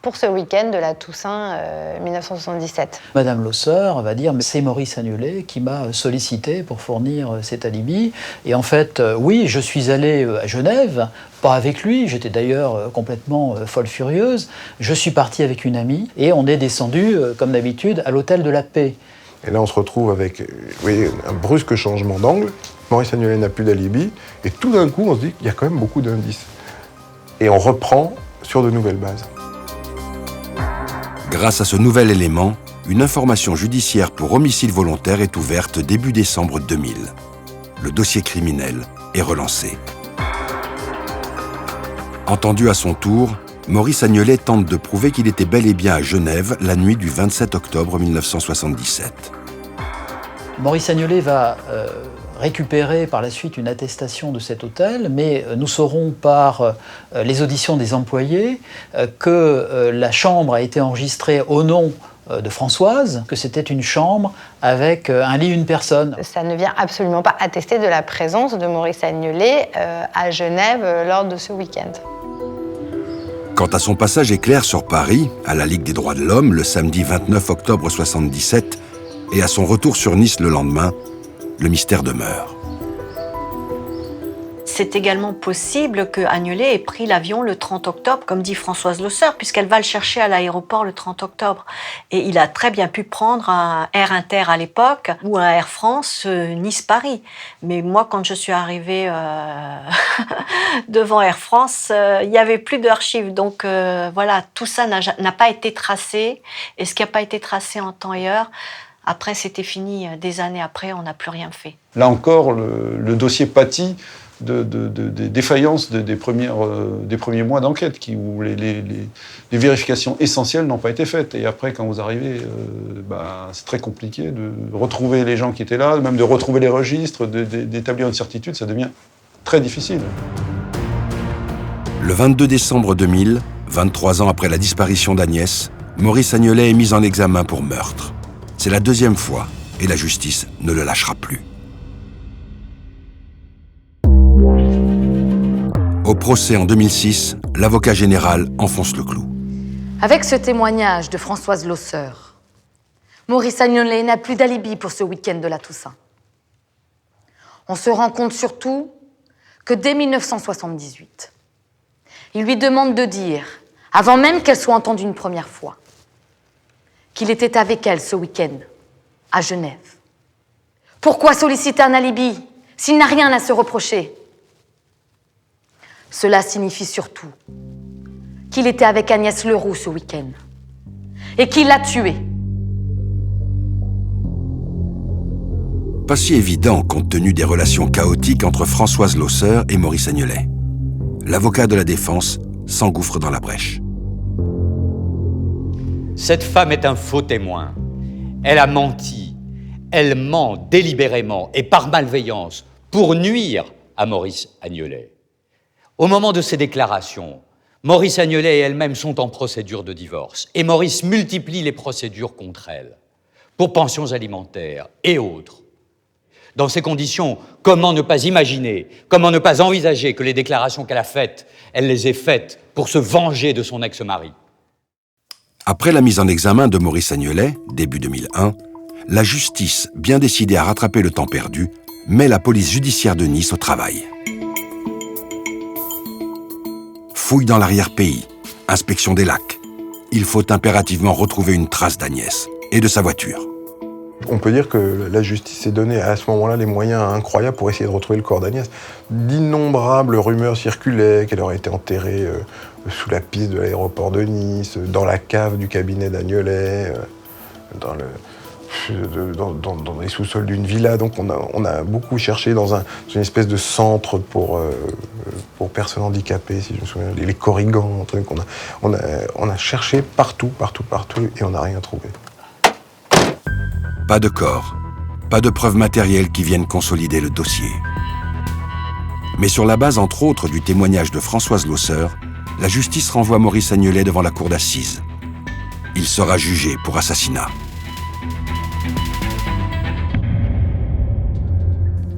pour ce week-end de la Toussaint 1977. Madame Losseur va dire « c'est Maurice Agnelet qui m'a sollicité pour fournir cet alibi ». Et en fait, oui, je suis allée à Genève, pas avec lui, j'étais d'ailleurs complètement folle furieuse. Je suis partie avec une amie et on est descendu, comme d'habitude, à l'hôtel de la Paix. Et là, on se retrouve avec un brusque changement d'angle. Maurice Agnelet n'a plus d'alibi. Et tout d'un coup, on se dit qu'il y a quand même beaucoup d'indices. Et on reprend sur de nouvelles bases. Grâce à ce nouvel élément, une information judiciaire pour homicide volontaire est ouverte début décembre 2000. Le dossier criminel est relancé. Entendu à son tour, Maurice Agnelet tente de prouver qu'il était bel et bien à Genève la nuit du 27 octobre 1977. Maurice Agnelet va récupérer par la suite une attestation de cet hôtel, mais nous saurons par les auditions des employés que la chambre a été enregistrée au nom de Françoise, que c'était une chambre avec un lit, une personne. Ça ne vient absolument pas attester de la présence de Maurice Agnelet à Genève lors de ce week-end. Quant à son passage éclair sur Paris, à la Ligue des droits de l'homme, le samedi 29 octobre 1977, et à son retour sur Nice le lendemain, le mystère demeure. c'est également possible que Agnelet ait pris l'avion le 30 octobre, comme dit Françoise Losseur, puisqu'elle va le chercher à l'aéroport le 30 octobre. Et il a très bien pu prendre un Air Inter à l'époque, ou un Air France Nice-Paris. Mais moi, quand je suis arrivée devant Air France, il n'y avait plus d'archives. Donc voilà, tout ça n'a pas été tracé. Et ce qui n'a pas été tracé en temps et heure, après, c'était fini. Des années après, on n'a plus rien fait. Là encore, le dossier pâtit des défaillances des premiers mois d'enquête, où les vérifications essentielles n'ont pas été faites. Et après, quand vous arrivez, c'est très compliqué de retrouver les gens qui étaient là, même de retrouver les registres, d'établir une certitude, ça devient très difficile. Le 22 décembre 2000, 23 ans après la disparition d'Agnès, Maurice Agnelet est mis en examen pour meurtre. C'est la deuxième fois, et la justice ne le lâchera plus. Au procès en 2006, l'avocat général enfonce le clou. Avec ce témoignage de Françoise Losseur, Maurice Agnelet n'a plus d'alibi pour ce week-end de la Toussaint. On se rend compte surtout que dès 1978, il lui demande de dire, avant même qu'elle soit entendue une première fois, qu'il était avec elle ce week-end, à Genève. Pourquoi solliciter un alibi s'il n'a rien à se reprocher? Cela signifie surtout qu'il était avec Agnès Leroux ce week-end et qu'il l'a tuée. Pas si évident compte tenu des relations chaotiques entre Françoise Losseur et Maurice Agnelet. L'avocat de la défense s'engouffre dans la brèche. Cette femme est un faux témoin. Elle a menti. Elle ment délibérément et par malveillance pour nuire à Maurice Agnelet. Au moment de ces déclarations, Maurice Agnelet et elle-même sont en procédure de divorce et Maurice multiplie les procédures contre elle pour pensions alimentaires et autres. Dans ces conditions, comment ne pas imaginer, comment ne pas envisager que les déclarations qu'elle a faites, elle les ait faites pour se venger de son ex-mari? Après la mise en examen de Maurice Agnelet, début 2001, la justice, bien décidée à rattraper le temps perdu, met la police judiciaire de Nice au travail. Fouille dans l'arrière-pays, inspection des lacs. Il faut impérativement retrouver une trace d'Agnès et de sa voiture. On peut dire que la justice s'est donné à ce moment-là les moyens incroyables pour essayer de retrouver le corps d'Agnès. D'innombrables rumeurs circulaient qu'elle aurait été enterrée sous la piste de l'aéroport de Nice, dans la cave du cabinet d'Agnelet, dans les sous-sols d'une villa. Donc on a beaucoup cherché dans une espèce de centre pour personnes handicapées, si je me souviens, les Corrigans, on a cherché partout, et on n'a rien trouvé. Pas de corps, pas de preuves matérielles qui viennent consolider le dossier. Mais sur la base, entre autres, du témoignage de Françoise Losseur, la justice renvoie Maurice Agnelet devant la cour d'assises. Il sera jugé pour assassinat.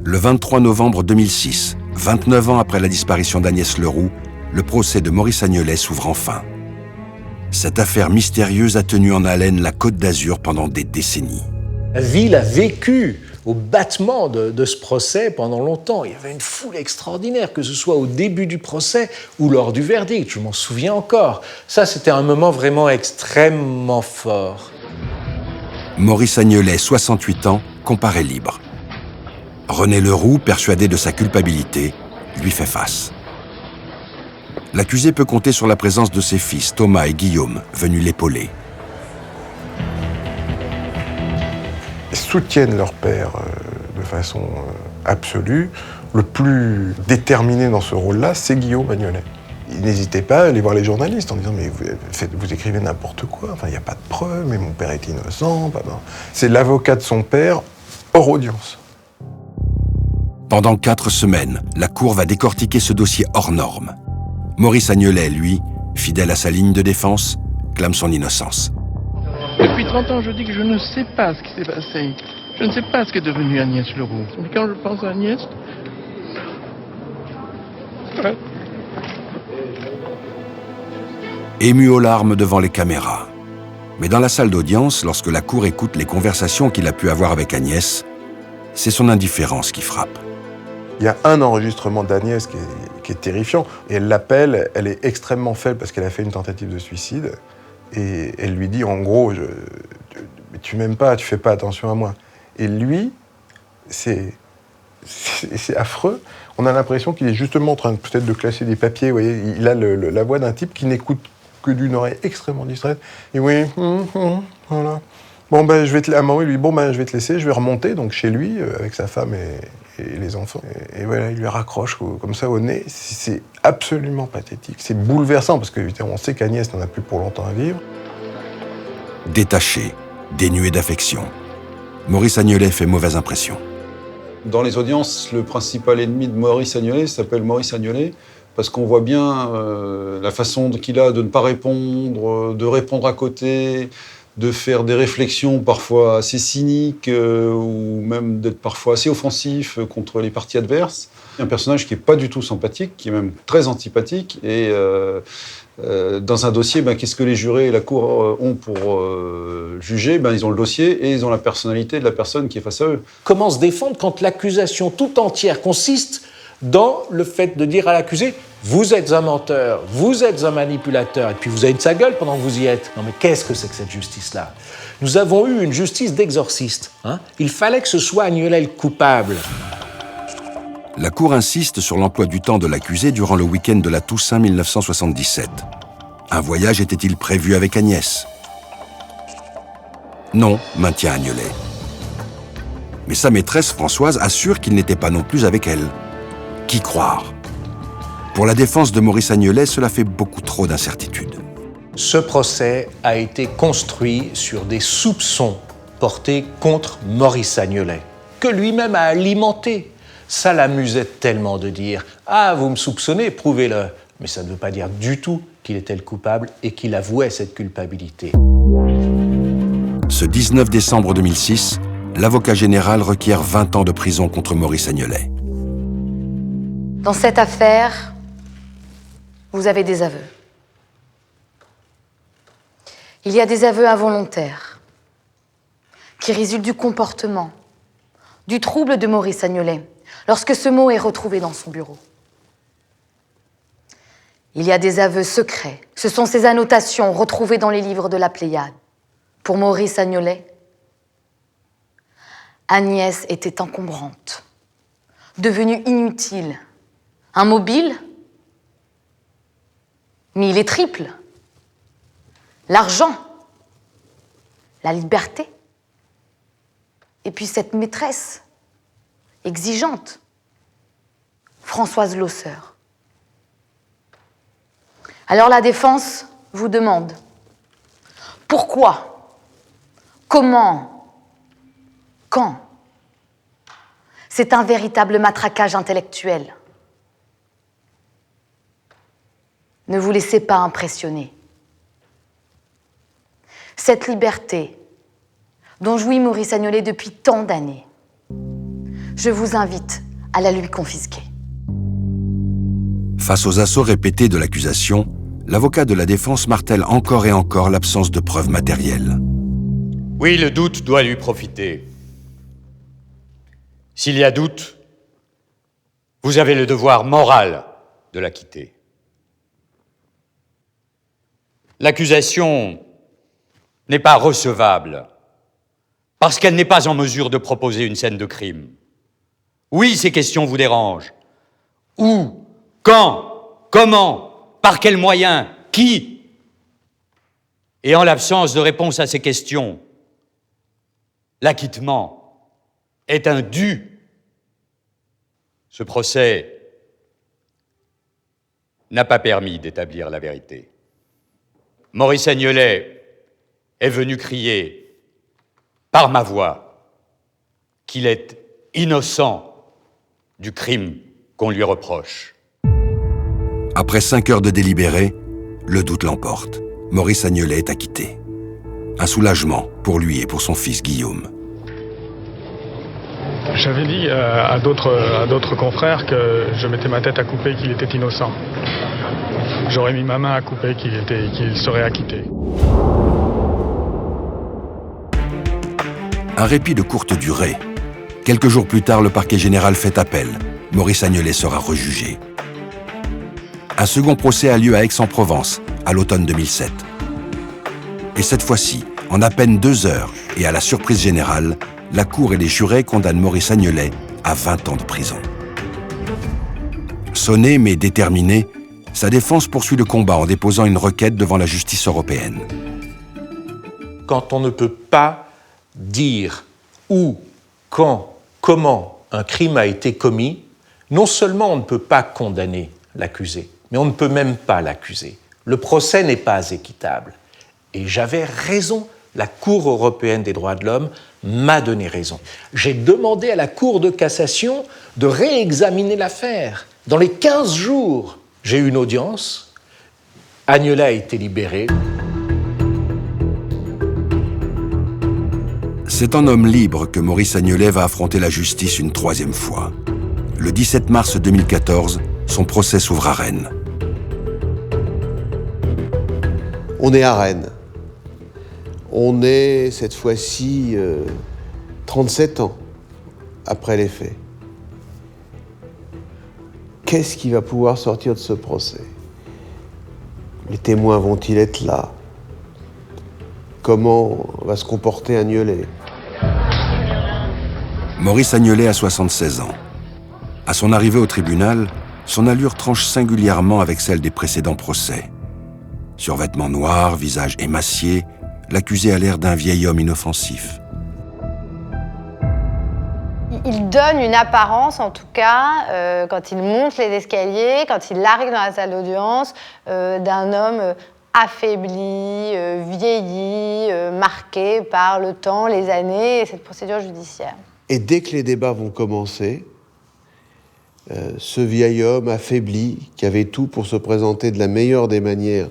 Le 23 novembre 2006, 29 ans après la disparition d'Agnès Leroux, le procès de Maurice Agnelet s'ouvre enfin. Cette affaire mystérieuse a tenu en haleine la Côte d'Azur pendant des décennies. La ville a vécu au battement de ce procès pendant longtemps. Il y avait une foule extraordinaire, que ce soit au début du procès ou lors du verdict. Je m'en souviens encore. Ça, c'était un moment vraiment extrêmement fort. Maurice Agnelet, 68 ans, comparaît libre. René Leroux, persuadé de sa culpabilité, lui fait face. L'accusé peut compter sur la présence de ses fils, Thomas et Guillaume, venus l'épauler. Ils soutiennent leur père de façon absolue. Le plus déterminé dans ce rôle-là, c'est Guillaume Agnelet. N'hésitez pas à aller voir les journalistes en disant « mais vous écrivez n'importe quoi, enfin il n'y a pas de preuves, mais mon père est innocent. » C'est l'avocat de son père hors audience. Pendant 4 semaines, la Cour va décortiquer ce dossier hors norme. Maurice Agnelet, lui, fidèle à sa ligne de défense, clame son innocence. Depuis 30 ans, je dis que je ne sais pas ce qui s'est passé. Je ne sais pas ce qu'est devenu Agnès Leroux. Mais quand je pense à Agnès... Ouais. Ému aux larmes devant les caméras. Mais dans la salle d'audience, lorsque la Cour écoute les conversations qu'il a pu avoir avec Agnès, c'est son indifférence qui frappe. Il y a un enregistrement d'Agnès qui est terrifiant. Et elle l'appelle, elle est extrêmement faible parce qu'elle a fait une tentative de suicide. Et elle lui dit, en gros, tu m'aimes pas, tu fais pas attention à moi. Et lui, c'est affreux. On a l'impression qu'il est justement en train peut-être de classer des papiers. Vous voyez, il a la voix d'un type qui n'écoute que d'une oreille extrêmement distraite. Et oui, voilà. Bon, ben, je vais te laisser, je vais remonter donc, chez lui, avec sa femme et les enfants. Et voilà, il lui raccroche comme ça au nez. C'est absolument pathétique. C'est bouleversant, parce qu'on sait qu'Agnès n'en a plus pour longtemps à vivre. Détaché, dénué d'affection, Maurice Agnelet fait mauvaise impression. Dans les audiences, le principal ennemi de Maurice Agnelet s'appelle Maurice Agnelet, parce qu'on voit bien la façon qu'il a de ne pas répondre, de répondre à côté, de faire des réflexions parfois assez cyniques ou même d'être parfois assez offensif contre les parties adverses. Un personnage qui n'est pas du tout sympathique, qui est même très antipathique. Et dans un dossier, qu'est-ce que les jurés et la cour ont pour juger ? Ils ont le dossier et ils ont la personnalité de la personne qui est face à eux. Comment se défendre quand l'accusation tout entière consiste dans le fait de dire à l'accusé « Vous êtes un menteur, vous êtes un manipulateur, et puis vous avez de sa gueule pendant que vous y êtes. » Non mais qu'est-ce que c'est que cette justice-là ? Nous avons eu une justice d'exorciste. Il fallait que ce soit Agnelet le coupable. La Cour insiste sur l'emploi du temps de l'accusé durant le week-end de la Toussaint 1977. Un voyage était-il prévu avec Agnès ? Non, maintient Agnelet. Mais sa maîtresse Françoise assure qu'il n'était pas non plus avec elle. Qui croire ? Pour la défense de Maurice Agnelet, cela fait beaucoup trop d'incertitudes. Ce procès a été construit sur des soupçons portés contre Maurice Agnelet, que lui-même a alimenté. Ça l'amusait tellement de dire « Ah, vous me soupçonnez, prouvez-le ». Mais ça ne veut pas dire du tout qu'il était le coupable et qu'il avouait cette culpabilité. Ce 19 décembre 2006, l'avocat général requiert 20 ans de prison contre Maurice Agnelet. Dans cette affaire, vous avez des aveux. Il y a des aveux involontaires qui résultent du comportement, du trouble de Maurice Agnelet lorsque ce mot est retrouvé dans son bureau. Il y a des aveux secrets. Ce sont ces annotations retrouvées dans les livres de la Pléiade. Pour Maurice Agnelet, Agnès était encombrante, devenue inutile. Un mobile, mais il est triple. L'argent, la liberté, et puis cette maîtresse exigeante, Françoise Losseur. Alors la défense vous demande pourquoi, comment, quand ? C'est un véritable matraquage intellectuel. Ne vous laissez pas impressionner. Cette liberté dont jouit Maurice Agnelet depuis tant d'années, je vous invite à la lui confisquer. Face aux assauts répétés de l'accusation, l'avocat de la défense martèle encore et encore l'absence de preuves matérielles. Oui, le doute doit lui profiter. S'il y a doute, vous avez le devoir moral de l'acquitter. L'accusation n'est pas recevable parce qu'elle n'est pas en mesure de proposer une scène de crime. Oui, ces questions vous dérangent. Où ? Quand ? Comment ? Par quels moyens ? Qui ? Et en l'absence de réponse à ces questions, l'acquittement est un dû. Ce procès n'a pas permis d'établir la vérité. Maurice Agnelet est venu crier, par ma voix, qu'il est innocent du crime qu'on lui reproche. Après 5 heures de délibéré, le doute l'emporte. Maurice Agnelet est acquitté. Un soulagement pour lui et pour son fils Guillaume. J'avais dit à d'autres confrères que je mettais ma tête à couper qu'il était innocent. J'aurais mis ma main à couper qu'il serait acquitté. Un répit de courte durée. Quelques jours plus tard, le parquet général fait appel. Maurice Agnelet sera rejugé. Un second procès a lieu à Aix-en-Provence, à l'automne 2007. Et cette fois-ci, en à peine 2 heures, et à la surprise générale, la Cour et les jurés condamnent Maurice Agnelet à 20 ans de prison. Sonné mais déterminé, sa défense poursuit le combat en déposant une requête devant la justice européenne. Quand on ne peut pas dire où, quand, comment un crime a été commis, non seulement on ne peut pas condamner l'accusé, mais on ne peut même pas l'accuser. Le procès n'est pas équitable. Et j'avais raison. La Cour européenne des droits de l'homme m'a donné raison. J'ai demandé à la Cour de cassation de réexaminer l'affaire. Dans les 15 jours, j'ai eu une audience. Agnelet a été libéré. C'est en homme libre que Maurice Agnelet va affronter la justice une 3e fois. Le 17 mars 2014, son procès s'ouvre à Rennes. On est à Rennes. On est, cette fois-ci, 37 ans après les faits. Qu'est-ce qui va pouvoir sortir de ce procès? Les témoins vont-ils être là? Comment va se comporter Agnelet? Maurice Agnelet a 76 ans. À son arrivée au tribunal, son allure tranche singulièrement avec celle des précédents procès. Survêtement noir, visage émacié, l'accusé a l'air d'un vieil homme inoffensif. Il donne une apparence, en tout cas, quand il monte les escaliers, quand il arrive dans la salle d'audience, d'un homme affaibli, vieilli, marqué par le temps, les années et cette procédure judiciaire. Et dès que les débats vont commencer, ce vieil homme affaibli, qui avait tout pour se présenter de la meilleure des manières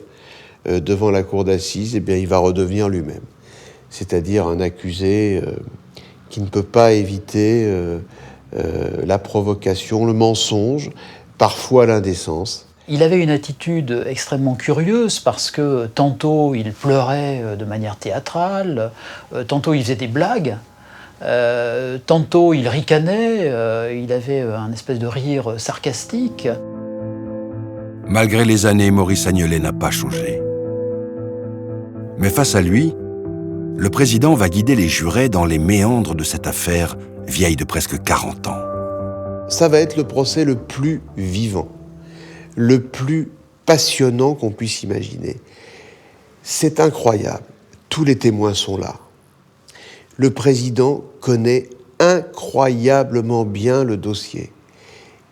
devant la cour d'assises, eh bien, il va redevenir lui-même. C'est-à-dire un accusé qui ne peut pas éviter la provocation, le mensonge, parfois l'indécence. Il avait une attitude extrêmement curieuse parce que tantôt il pleurait de manière théâtrale, tantôt il faisait des blagues, tantôt il ricanait, il avait un espèce de rire sarcastique. Malgré les années, Maurice Agnelet n'a pas changé. Mais face à lui, le président va guider les jurés dans les méandres de cette affaire vieille de presque 40 ans. Ça va être le procès le plus vivant, le plus passionnant qu'on puisse imaginer. C'est incroyable. Tous les témoins sont là. Le président connaît incroyablement bien le dossier.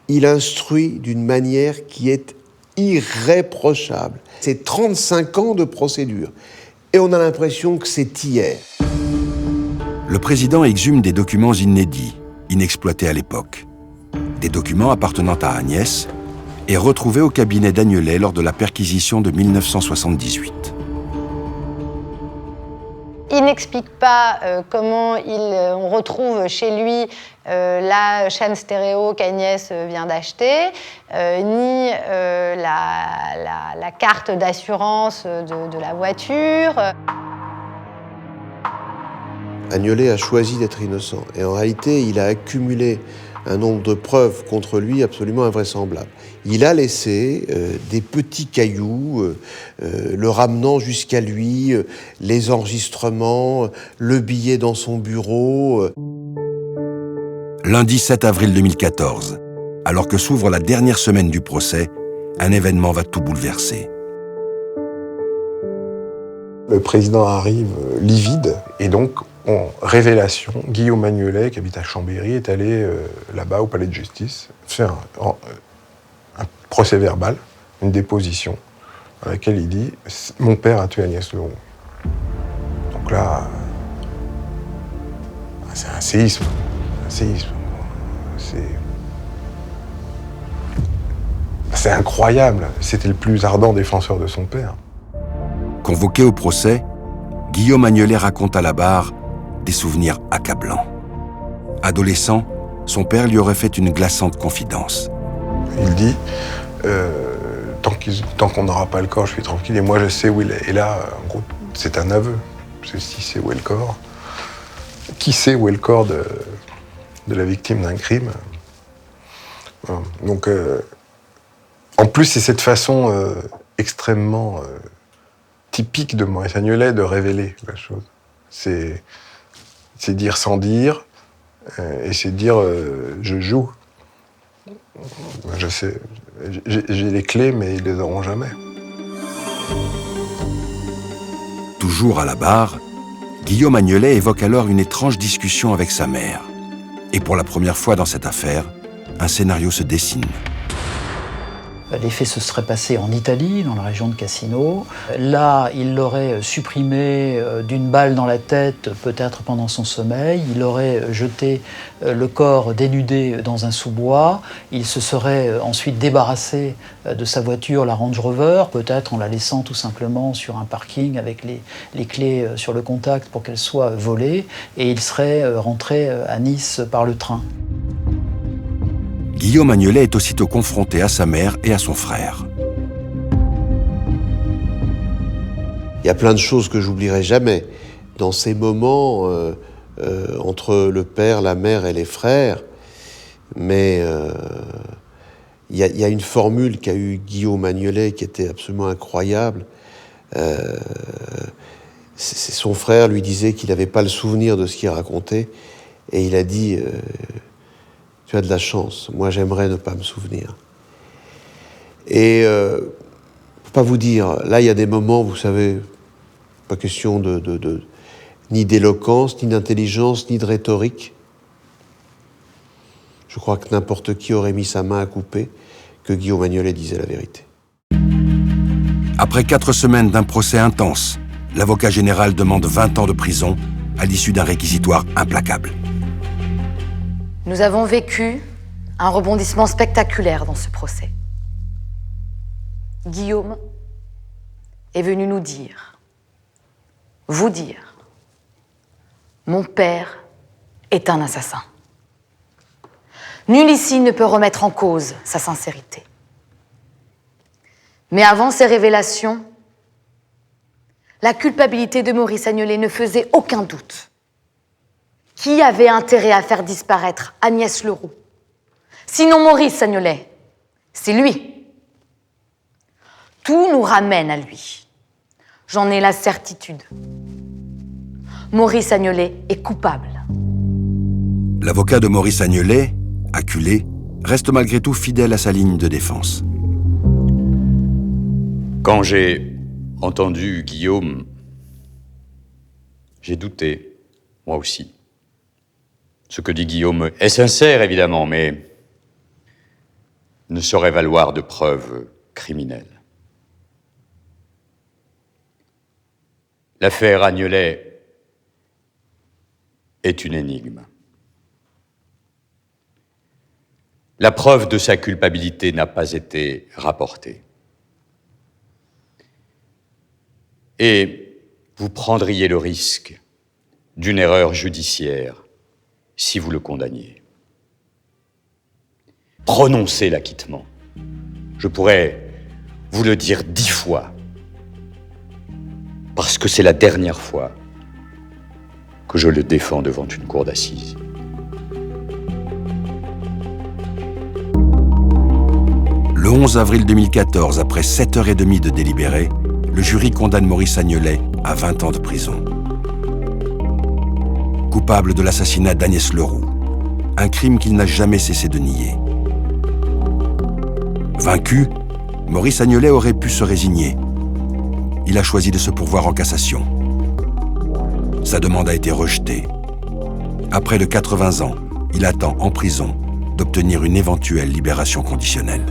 Il instruit d'une manière qui est irréprochable. C'est 35 ans de procédure. Et on a l'impression que c'est hier. Le président exhume des documents inédits, inexploités à l'époque. Des documents appartenant à Agnès et retrouvés au cabinet d'Agnelet lors de la perquisition de 1978. Il n'explique pas comment on retrouve chez lui la chaîne stéréo qu'Agnès vient d'acheter, ni la carte d'assurance de la voiture. Agnelet a choisi d'être innocent. Et en réalité, il a accumulé un nombre de preuves contre lui absolument invraisemblable. Il a laissé des petits cailloux, le ramenant jusqu'à lui, les enregistrements, le billet dans son bureau. Lundi 7 avril 2014, alors que s'ouvre la dernière semaine du procès, un événement va tout bouleverser. Le président arrive livide et donc, en révélation, Guillaume Agnelet, qui habite à Chambéry, est allé là-bas au palais de justice faire un procès verbal, une déposition, dans laquelle il dit « Mon père a tué Agnès Leroux ». Donc là, c'est un séisme. C'est incroyable. C'était le plus ardent défenseur de son père. Convoqué au procès, Guillaume Agnelet raconte à la barre des souvenirs accablants. Adolescent, son père lui aurait fait une glaçante confidence. Il dit tant qu'on n'aura pas le corps, je suis tranquille et moi je sais où il est. Et là, en gros, c'est un aveu. Ceci sait où est le corps. Qui sait où est le corps de la victime d'un crime? Donc, en plus, c'est cette façon extrêmement typique de Maurice Agnelet de révéler la chose. C'est dire sans dire, et c'est dire je joue. Je sais, j'ai les clés, mais ils les auront jamais. Toujours à la barre, Guillaume Agnelet évoque alors une étrange discussion avec sa mère. Et pour la première fois dans cette affaire, un scénario se dessine. Les faits se seraient passés en Italie, dans la région de Cassino. Là, il l'aurait supprimé d'une balle dans la tête, peut-être pendant son sommeil. Il aurait jeté le corps dénudé dans un sous-bois. Il se serait ensuite débarrassé de sa voiture, la Range Rover, peut-être en la laissant tout simplement sur un parking avec les clés sur le contact pour qu'elle soit volée. Et il serait rentré à Nice par le train. Guillaume Agnelet est aussitôt confronté à sa mère et à son frère. Il y a plein de choses que j'oublierai jamais. Dans ces moments entre le père, la mère et les frères, mais il y a une formule qu'a eue Guillaume Agnelet qui était absolument incroyable. Son frère lui disait qu'il n'avait pas le souvenir de ce qu'il racontait, et il a dit tu as de la chance, moi j'aimerais ne pas me souvenir. Et faut pas vous dire, là il y a des moments, vous savez, pas question ni d'éloquence, ni d'intelligence, ni de rhétorique. Je crois que n'importe qui aurait mis sa main à couper que Guillaume Agnelet disait la vérité. Après 4 semaines d'un procès intense, l'avocat général demande 20 ans de prison à l'issue d'un réquisitoire implacable. Nous avons vécu un rebondissement spectaculaire dans ce procès. Guillaume est venu nous dire, vous dire, mon père est un assassin. Nul ici ne peut remettre en cause sa sincérité. Mais avant ces révélations, la culpabilité de Maurice Agnelet ne faisait aucun doute. Qui avait intérêt à faire disparaître Agnès Leroux? Sinon Maurice Agnelet, c'est lui. Tout nous ramène à lui. J'en ai la certitude. Maurice Agnelet est coupable. L'avocat de Maurice Agnelet, acculé, reste malgré tout fidèle à sa ligne de défense. Quand j'ai entendu Guillaume, j'ai douté, moi aussi. Ce que dit Guillaume est sincère, évidemment, mais ne saurait valoir de preuves criminelles. L'affaire Agnelet est une énigme. La preuve de sa culpabilité n'a pas été rapportée. Et vous prendriez le risque d'une erreur judiciaire si vous le condamniez. Prononcez l'acquittement. Je pourrais vous le dire 10 fois, parce que c'est la dernière fois que je le défends devant une cour d'assises. Le 11 avril 2014, après 7h30 de délibéré, le jury condamne Maurice Agnelet à 20 ans de prison. Coupable de l'assassinat d'Agnès Leroux, un crime qu'il n'a jamais cessé de nier. Vaincu, Maurice Agnelet aurait pu se résigner. Il a choisi de se pourvoir en cassation. Sa demande a été rejetée. À près de 80 ans, il attend en prison d'obtenir une éventuelle libération conditionnelle.